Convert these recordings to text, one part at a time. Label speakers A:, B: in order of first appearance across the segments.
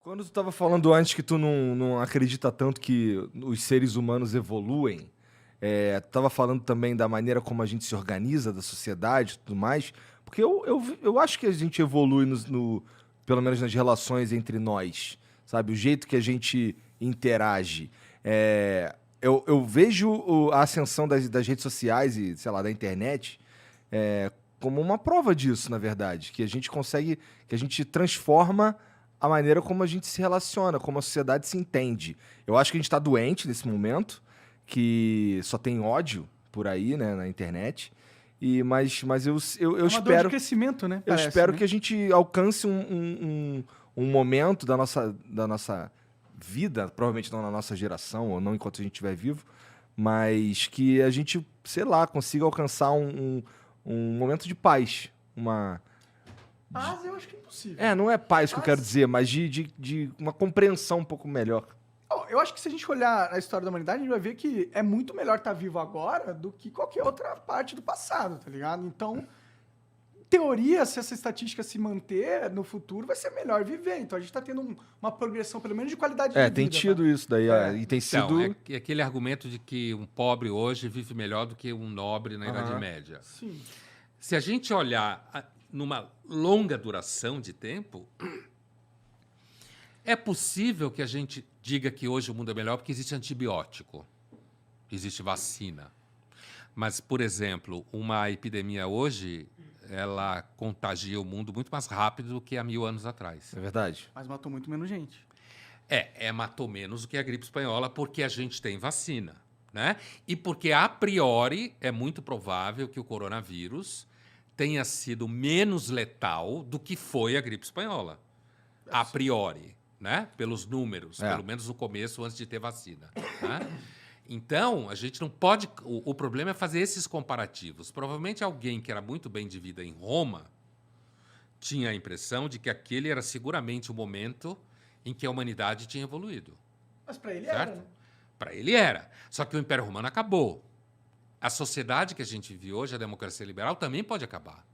A: Quando tu estava falando antes que tu não acredita tanto que os seres humanos evoluem, tu estava falando também da maneira como a gente se organiza, da sociedade e tudo mais, porque eu acho que a gente evolui pelo menos nas relações entre nós, sabe? O jeito que a gente interage. Eu vejo a ascensão das redes sociais e, sei lá, da internet como uma prova disso, na verdade, que a gente consegue, que a gente transforma a maneira como a gente se relaciona, como a sociedade se entende. Eu acho que a gente está doente nesse momento, que só tem ódio por aí, né, na internet. Mas eu
B: É uma dor de
A: espero,
B: crescimento, né?
A: eu
B: Parece,
A: espero
B: né?
A: que a gente alcance um momento da nossa vida, provavelmente não na nossa geração, ou não enquanto a gente estiver vivo, mas que a gente, sei lá, consiga alcançar um momento de paz.
B: Paz eu acho que é impossível.
A: Não é paz que eu quero
B: Paz.
A: dizer, mas de uma compreensão um pouco melhor.
B: Eu acho que se a gente olhar a história da humanidade, a gente vai ver que é muito melhor estar vivo agora do que qualquer outra parte do passado, tá ligado? Então, em teoria, se essa estatística se manter no futuro, vai ser melhor viver. Então, a gente tá tendo uma progressão, pelo menos, de qualidade de vida.
A: Tem tido isso daí, e tem
C: Então,
A: sido.
C: é aquele argumento de que um pobre hoje vive melhor do que um nobre na Idade
A: Aham.
C: Média.
B: Sim.
C: Se a gente olhar numa longa duração de tempo, é possível que a gente diga que hoje o mundo é melhor porque existe antibiótico, existe vacina. Mas, por exemplo, uma epidemia hoje, ela contagia o mundo muito mais rápido do que há 1000 anos atrás.
A: É verdade.
B: Mas matou muito menos gente.
C: Matou menos do que a gripe espanhola porque a gente tem vacina, né? E porque, a priori, é muito provável que o coronavírus tenha sido menos letal do que foi a gripe espanhola. A priori, né? Pelos números, pelo menos no começo, antes de ter vacina, né? Então, a gente não pode... O problema é fazer esses comparativos. Provavelmente alguém que era muito bem de vida em Roma tinha a impressão de que aquele era seguramente o momento em que a humanidade tinha evoluído.
B: Mas pra ele
C: Certo?
B: era, né?
C: Para ele era. Só que o Império Romano acabou. A sociedade que a gente vive hoje, a democracia liberal, também pode acabar.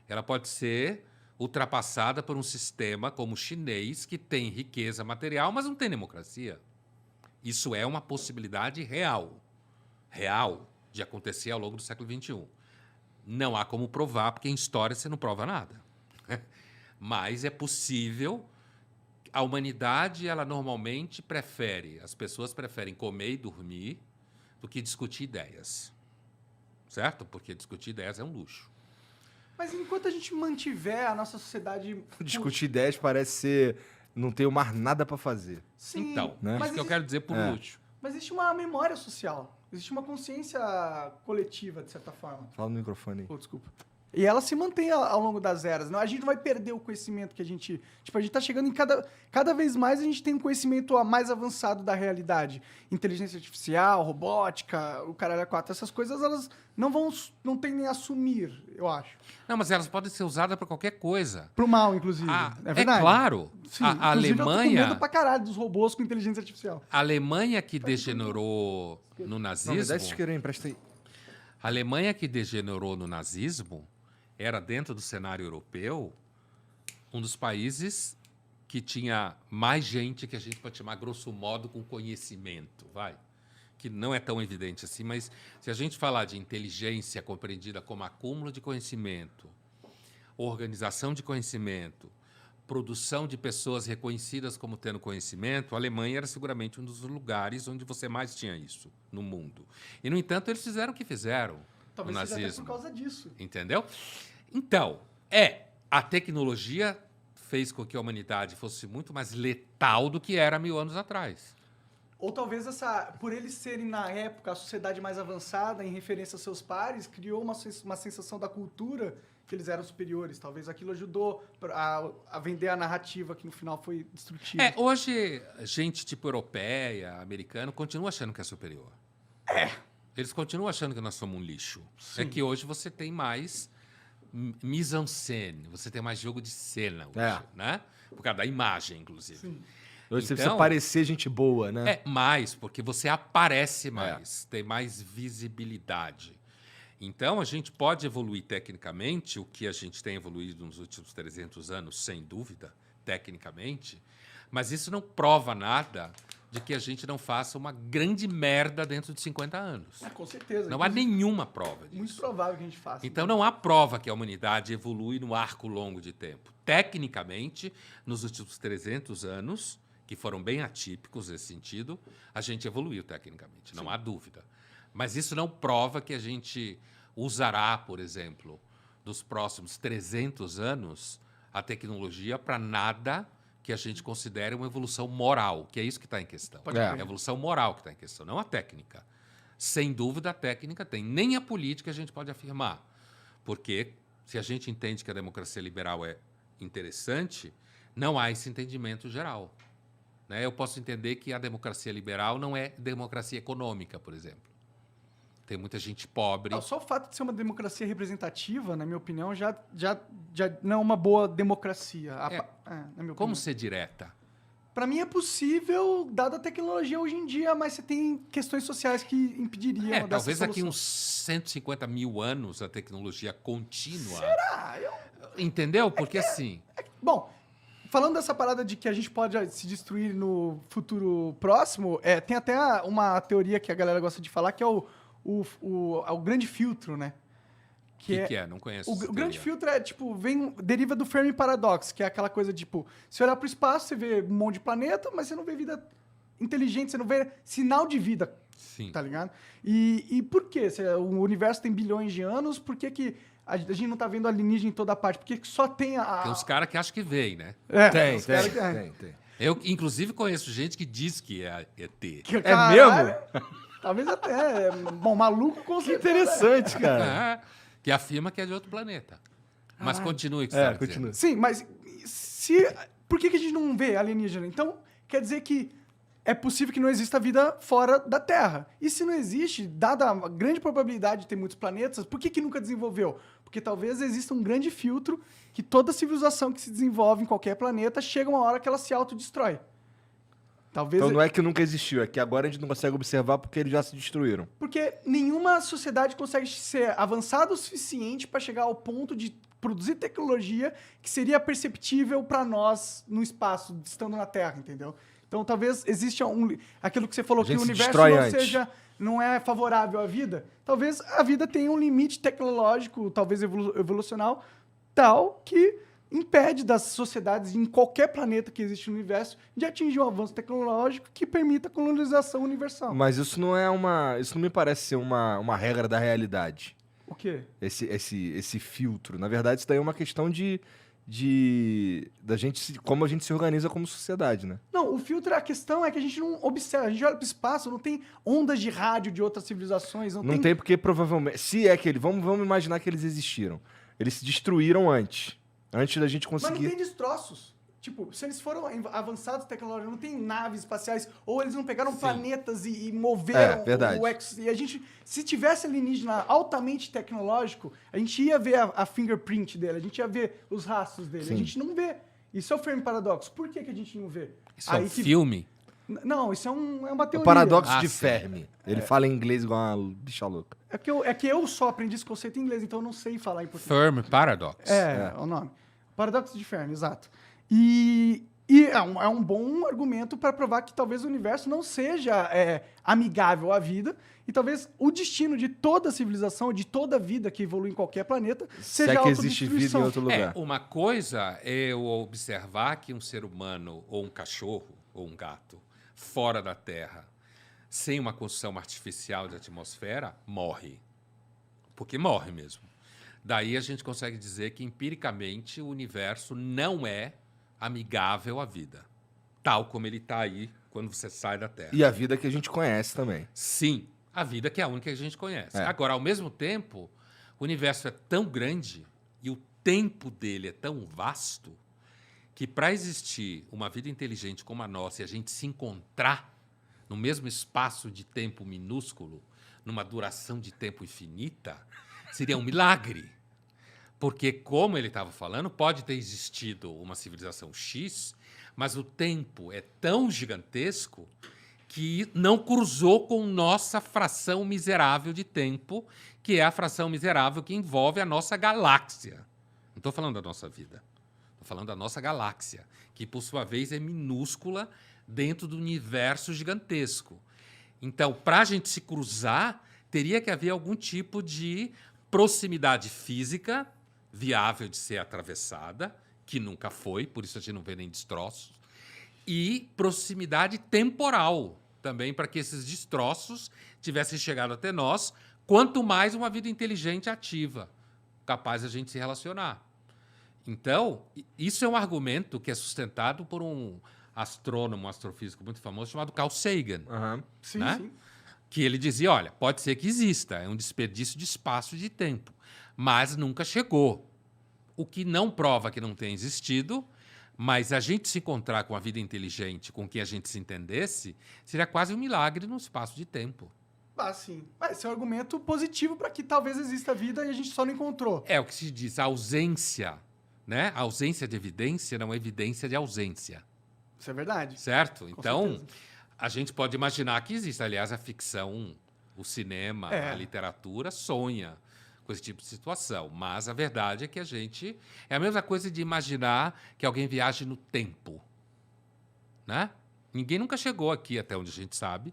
C: Ela pode ser ultrapassada por um sistema como o chinês, que tem riqueza material, mas não tem democracia. Isso é uma possibilidade real. Real de acontecer ao longo do século XXI. Não há como provar, porque em história você não prova nada. Mas é possível. A humanidade, ela normalmente as pessoas preferem comer e dormir do que discutir ideias. Certo? Porque discutir ideias é um luxo.
B: Mas enquanto a gente mantiver a nossa sociedade...
A: Discutir ideias parece ser. Não tenho mais nada pra fazer.
B: Sim,
C: Então,
A: né?
B: mas
C: isso que eu
B: existe-
C: quero dizer por luxo.
B: Mas existe uma memória social. Existe uma consciência coletiva, de certa forma.
A: Fala no microfone aí.
B: Pô, desculpa. E ela se mantém ao longo das eras. Não, a gente não vai perder o conhecimento que a gente... Tipo, a gente tá chegando em cada vez mais a gente tem um conhecimento mais avançado da realidade. Inteligência artificial, robótica, o caralho a quatro. Essas coisas, elas não tendem a assumir, eu acho.
C: Não, mas elas podem ser usadas para qualquer coisa.
B: Pro mal, inclusive.
C: É
B: verdade.
C: claro.
B: Sim,
C: A
B: inclusive, eu tô com
C: Alemanha,
B: medo pra caralho dos robôs com inteligência artificial.
C: a Alemanha que degenerou no
A: Não, me dá esse
C: nazismo,
A: isqueiro aí, empresta aí.
C: a Alemanha que degenerou no nazismo era, dentro do cenário europeu, um dos países que tinha mais gente que a gente pode chamar, grosso modo, com conhecimento, vai. Que não é tão evidente assim, mas se a gente falar de inteligência compreendida como acúmulo de conhecimento, organização de conhecimento, produção de pessoas reconhecidas como tendo conhecimento, a Alemanha era seguramente um dos lugares onde você mais tinha isso no mundo. E, no entanto, eles fizeram o que fizeram
B: Talvez
C: no
B: seja até
C: nazismo.
B: por causa disso.
C: Entendeu? Então, a tecnologia fez com que a humanidade fosse muito mais letal do que era 1000 anos atrás.
B: Ou talvez por eles serem, na época, a sociedade mais avançada em referência aos seus pares, criou uma sensação da cultura que eles eram superiores. Talvez aquilo ajudou a vender a narrativa que no final foi destrutiva.
C: Hoje, gente tipo europeia, americano, continua achando que é superior. Eles continuam achando que nós somos um lixo.
B: Sim.
C: É que hoje você tem mais mise-en-scène, você tem mais jogo de cena hoje, né? Por causa da imagem, inclusive.
B: Sim.
A: Hoje você
C: Então-
A: precisa parecer gente boa, né?
C: Mais, porque você aparece mais, tem mais visibilidade. Então, a gente pode evoluir tecnicamente, o que a gente tem evoluído nos últimos 300 anos, sem dúvida, tecnicamente, Mas isso não prova nada de que a gente não faça uma grande merda dentro de 50 anos.
B: Com certeza.
C: Não há nenhuma prova disso.
B: Muito provável que a gente faça.
C: Então, não há prova que a humanidade evolui no arco longo de tempo. Tecnicamente, nos últimos 300 anos, que foram bem atípicos nesse sentido, a gente evoluiu tecnicamente, não há dúvida. Mas isso não prova que a gente usará, por exemplo, nos próximos 300 anos, a tecnologia para nada que a gente considere uma evolução moral, que é isso que está em questão.
A: crer.
C: É a evolução moral que está em questão, não a técnica. Sem dúvida, a técnica tem. Nem a política a gente pode afirmar. Porque, se a gente entende que a democracia liberal é interessante, não há esse entendimento geral. Né? Eu posso entender que a democracia liberal não é democracia econômica, por exemplo. Tem muita gente pobre.
B: Só o fato de ser uma democracia representativa, na minha opinião, já não é uma boa democracia. Na minha
C: Como
B: opinião.
C: ser direta?
B: Para mim é possível, dada a tecnologia hoje em dia, mas você tem questões sociais que impediriam dessa
C: Talvez daqui
B: solução.
C: uns 150 mil anos a tecnologia contínua.
B: Será?
C: Entendeu? Porque assim.
B: Bom, falando dessa parada de que a gente pode se destruir no futuro próximo, tem até uma teoria que a galera gosta de falar, que é o grande filtro, né?
C: O que é? Não conheço.
B: O
C: essa
B: grande
C: teoria.
B: filtro deriva do Fermi Paradox, que é aquela coisa de, tipo, você olhar para o espaço, você vê um monte de planeta, mas você não vê vida inteligente, você não vê sinal de vida,
C: Sim.
B: tá ligado? E por quê? O universo tem bilhões de anos, por que a gente não tá vendo alienígena em toda parte? Por que só tem a...
C: Tem uns caras que acham que veem, né?
A: Tem,
B: os caras que-
A: tem.
C: Eu, inclusive, conheço gente que diz que é ET.
B: Caralho, talvez até. Bom, maluco com
A: Que
B: certeza.
A: interessante, cara.
C: Que afirma que é de outro planeta. Mas continue o que você estava dizendo.
A: continua.
B: Sim, mas por que a gente não vê alienígena? Então, quer dizer que é possível que não exista vida fora da Terra. E se não existe, dada a grande probabilidade de ter muitos planetas, por que nunca desenvolveu? Porque talvez exista um grande filtro que toda civilização que se desenvolve em qualquer planeta chega uma hora que ela se autodestrói. Talvez
A: Então não é que nunca existiu, é que agora a gente não consegue observar porque eles já se destruíram.
B: Porque nenhuma sociedade consegue ser avançada o suficiente para chegar ao ponto de produzir tecnologia que seria perceptível para nós no espaço, estando na Terra, entendeu? Então talvez exista aquilo que você falou,
A: A
B: que
A: gente
B: o
A: se
B: universo
A: destrói
B: não
A: antes.
B: não é favorável à vida. Talvez a vida tenha um limite tecnológico, talvez evolucional, tal que impede das sociedades em qualquer planeta que existe no universo de atingir um avanço tecnológico que permita a colonização universal.
A: Mas isso não é uma. Isso não me parece ser uma regra da realidade.
B: O quê?
A: Esse filtro. Na verdade, isso daí é uma questão da gente como a gente se organiza como sociedade, né?
B: Não, o filtro, a questão é que a gente não observa, a gente olha para o espaço, não tem ondas de rádio de outras civilizações,
A: Não tem porque provavelmente. Se é que eles. Vamos imaginar que eles existiram. Eles se destruíram antes. Antes da gente
B: Mas não
A: conseguir.
B: tem destroços. Tipo, se eles foram avançados tecnologicamente, não tem naves espaciais, ou eles não pegaram planetas e moveram
A: verdade.
B: E a gente, se tivesse alienígena altamente tecnológico, a gente ia ver a fingerprint dele, a gente ia ver os rastros dele.
A: Sim.
B: A gente não vê. Isso é o Fermi Paradoxo. Por que a gente não vê?
C: Isso é um
B: que-
C: filme.
B: Não, isso é uma
A: O
B: teoria.
A: paradoxo
C: Ah,
A: de
C: sim.
A: Fermi. Ele fala em inglês igual uma bicha louca.
B: É que eu só aprendi esse conceito em inglês, então eu não sei falar em português.
C: Fermi Paradox.
B: É o nome. Paradoxo de Fermi, exato. E é um bom argumento para provar que talvez o universo não seja amigável à vida e talvez o destino de toda civilização, de toda vida que evolui em qualquer planeta,
A: Se
B: seja
A: é
B: a
A: que existe vida em
B: autodestruição.
A: outro lugar.
C: Uma coisa é eu observar que um ser humano, ou um cachorro, ou um gato, fora da Terra, sem uma construção artificial de atmosfera, morre. Porque morre mesmo. Daí a gente consegue dizer que, empiricamente, o universo não é amigável à vida. Tal como ele está aí quando você sai da Terra.
A: E a vida que a gente conhece também.
C: Sim, a vida que é a única que a gente conhece.
A: É.
C: Agora, ao mesmo tempo, o universo é tão grande e o tempo dele é tão vasto que, para existir uma vida inteligente como a nossa e a gente se encontrar no mesmo espaço de tempo minúsculo, numa duração de tempo infinita, seria um milagre. Porque, como ele estava falando, pode ter existido uma civilização X, mas o tempo é tão gigantesco que não cruzou com nossa fração miserável de tempo, que é a fração miserável que envolve a nossa galáxia. Não estou falando da nossa vida. Estou Estou falando da nossa galáxia, que, por sua vez, é minúscula dentro do universo gigantesco. Então, para a gente se cruzar, teria que haver algum tipo de proximidade física viável de ser atravessada, que nunca foi, por isso a gente não vê nem destroços, e proximidade temporal também, para que esses destroços tivessem chegado até nós, quanto mais uma vida inteligente ativa, capaz de a gente se relacionar. Então, isso é um argumento que é sustentado por um astrônomo, um astrofísico muito famoso, chamado Carl Sagan.
A: Aham.
B: Sim,
C: Né?
B: sim.
C: Que ele dizia, olha, pode ser que exista, é um desperdício de espaço e de tempo, mas nunca chegou. O que não prova que não tenha existido, mas a gente se encontrar com a vida inteligente, com quem a gente se entendesse, seria quase um milagre no espaço de tempo.
B: Ah, sim. Mas esse é um argumento positivo para que talvez exista vida e a gente só não encontrou.
C: É o que se diz, a ausência, né? A ausência de evidência não é evidência de ausência,
B: Isso é verdade.
C: certo? Então,
B: certeza.
C: a gente pode imaginar que existe. Aliás, a ficção, o cinema, a literatura sonha com esse tipo de situação. Mas a verdade é que a gente... É a mesma coisa de imaginar que alguém viaje no tempo, né? Ninguém nunca chegou aqui, até onde a gente sabe,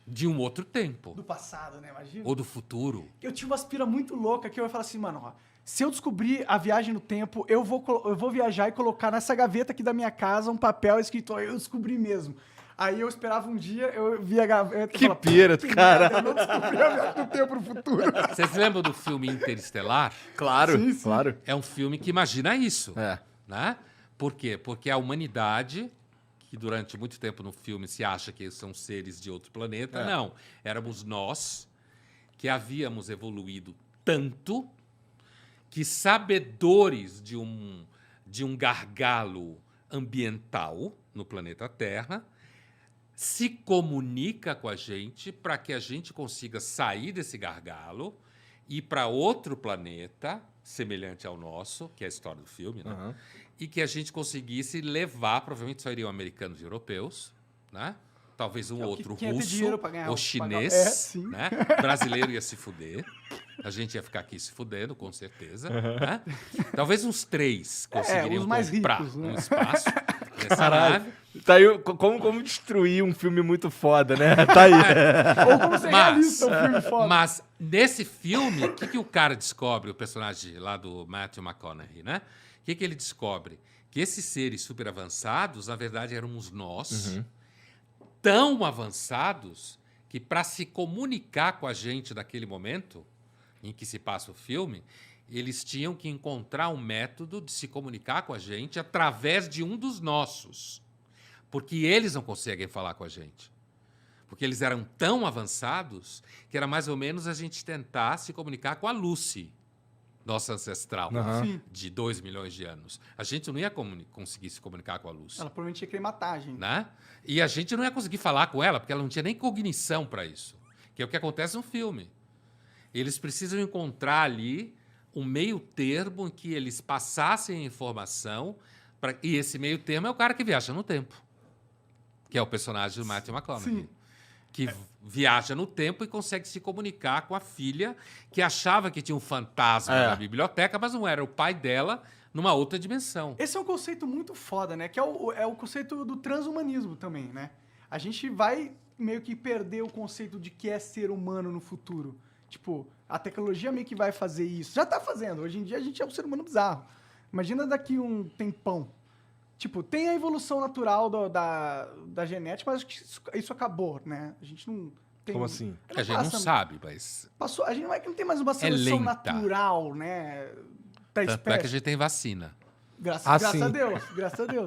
C: de um outro tempo.
B: Do passado, né? Imagina.
C: Ou do futuro.
B: Eu tinha uma aspira muito louca que eu ia falar assim, mano, ó, se eu descobrir a viagem no tempo, eu vou viajar e colocar nessa gaveta aqui da minha casa um papel escrito, ó, eu descobri mesmo. Aí eu esperava um dia, eu via a gaveta e
A: Que
B: falava,
A: pira,
B: "Puta,
A: cara."
B: merda, eu não descobri a viagem no tempo no futuro.
C: Vocês lembram do filme Interestelar?
A: Claro,
B: Sim, sim.
A: claro.
C: É um filme que imagina isso.
A: É.
C: Né? Por quê? Porque a humanidade, que durante muito tempo no filme se acha que são seres de outro planeta, não. Éramos nós que havíamos evoluído tanto que, sabedores de um gargalo ambiental no planeta Terra, se comunica com a gente para que a gente consiga sair desse gargalo e ir para outro planeta semelhante ao nosso, que é a história do filme, né?
A: Aham.
C: E que a gente conseguisse levar, provavelmente só iriam americanos e europeus, né? Talvez um
B: É o que
C: outro
B: quem ia ter
C: russo
B: dinheiro pra ganhar
C: ou
B: o-
C: chinês,
B: pagar- sim.
C: né? Brasileiro ia se fuder. A gente ia ficar aqui se fudendo, com certeza. Né? Talvez uns 3 conseguiriam
B: os mais
C: comprar
B: ricos, né?
C: um espaço nessa
A: Caralho.
C: nave.
A: Tá aí, como destruir um filme muito foda, né? Tá aí.
B: Ou como ser realista, um filme foda.
C: Mas nesse filme, o que o cara descobre, o personagem lá do Matthew McConaughey, né? O que ele descobre? Que esses seres super avançados, na verdade, éramos nós, tão avançados que, para se comunicar com a gente naquele momento em que se passa o filme, eles tinham que encontrar um método de se comunicar com a gente através de um dos nossos. Porque eles não conseguem falar com a gente. Porque eles eram tão avançados que era mais ou menos a gente tentar se comunicar com a Lucy, nossa ancestral,
A: Aham.
B: Sim.
C: de 2 milhões de anos. A gente não ia conseguir se comunicar com a Lucy.
B: Ela provavelmente ia querer matar a gente.
C: Né? E a gente não ia conseguir falar com ela, porque ela não tinha nem cognição para isso. Que é o que acontece no filme. Eles precisam encontrar ali um meio termo em que eles passassem a informação, e esse meio termo é o cara que viaja no tempo, que é o personagem do Matthew McConaughey.
B: Sim.
C: Que viaja no tempo e consegue se comunicar com a filha, que achava que tinha um fantasma na biblioteca, mas não era o pai dela numa outra dimensão.
B: Esse é um conceito muito foda, né? Que é o conceito do transhumanismo também, né? A gente vai meio que perder o conceito de que é ser humano no futuro. Tipo, a tecnologia meio que vai fazer isso. Já tá fazendo. Hoje em dia a gente é um ser humano bizarro. Imagina daqui um tempão. Tipo, tem a evolução natural da genética, mas acho que isso acabou, né? A gente não tem...
A: Como assim?
C: A gente não sabe, mas...
B: A gente não tem mais uma seleção
C: lenta.
B: natural, né? Da
C: Tanto é que a
B: espécie.
C: gente tem vacina.
B: Graças
A: Ah,
B: a
A: sim.
B: Deus, graças a Deus.